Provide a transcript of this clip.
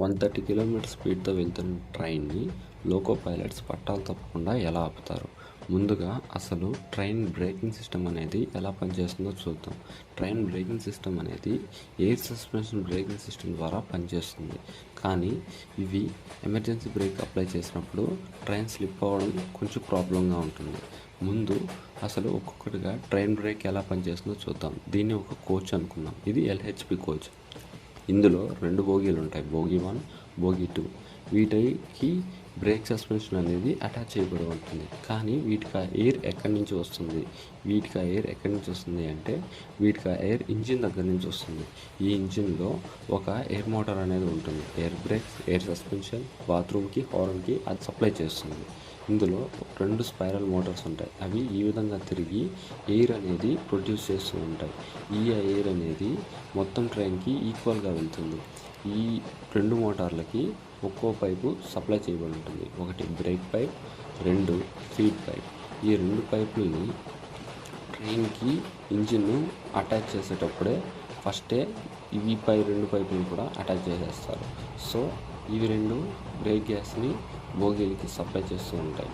130 kilometre స్పీడ్తో వెళ్తున్న ట్రైన్ని loco pilots పట్టాలు తప్పకుండా ఎలా ఆపుతారు? ముందుగా అసలు ట్రైన్ బ్రేకింగ్ సిస్టమ్ అనేది ఎలా పనిచేస్తుందో చూద్దాం. ట్రైన్ బ్రేకింగ్ సిస్టమ్ అనేది ఎయిర్ సస్పెన్షన్ బ్రేకింగ్ సిస్టమ్ ద్వారా పనిచేస్తుంది. కానీ ఇవి ఎమర్జెన్సీ బ్రేక్ అప్లై చేసినప్పుడు ట్రైన్ స్లిప్ అవ్వడం కొంచెం ప్రాబ్లంగా ఉంటుంది. ముందు అసలు ఒక్కొక్కటిగా ట్రైన్ బ్రేక్ ఎలా పనిచేస్తుందో చూద్దాం. దీన్ని ఒక కోచ్ అనుకుందాం. ఇది ఎల్హెచ్పి కోచ్. ఇందులో 2 బోగీలు ఉంటాయి, బోగీ 1, బోగీ 2. వీటికి బ్రేక్ సస్పెన్షన్ అనేది అటాచ్ చేయబడి ఉంటుంది. కానీ వీటికి ఎయిర్ ఎక్కడి నుంచి వస్తుంది? అంటే వీటికి ఎయిర్ ఇంజిన్ దగ్గర నుంచి వస్తుంది. ఈ ఇంజిన్లో ఒక ఎయిర్ మోటార్ అనేది ఉంటుంది. ఎయిర్ బ్రేక్స్, ఎయిర్ సస్పెన్షన్, బాత్రూమ్కి, హార్న్కి అది సప్లై చేస్తుంది. ఇందులో 2 స్పైరల్ మోటార్స్ ఉంటాయి. అవి ఈ విధంగా తిరిగి ఎయిర్ అనేది ప్రొడ్యూస్ చేస్తూ ఉంటాయి. ఈ ఎయిర్ అనేది మొత్తం ట్రైన్కి ఈక్వల్గా వెళ్తుంది. ఈ 2 మోటార్లకి ఒక్కో పైపు సప్లై చేయబడి ఉంటుంది. ఒకటి బ్రేక్ పైప్, 2 ఫీడ్ పైప్. ఈ 2 పైపుల్ని ట్రైన్కి ఇంజిన్ అటాచ్ చేసేటప్పుడే ఫస్టే ఇవి 2 పైపులను కూడా అటాచ్ చేసేస్తారు. సో ఇవి 2 బ్రేక్ గ్యాస్ని బోగీలకి సప్లై చేస్తూ ఉంటాయి.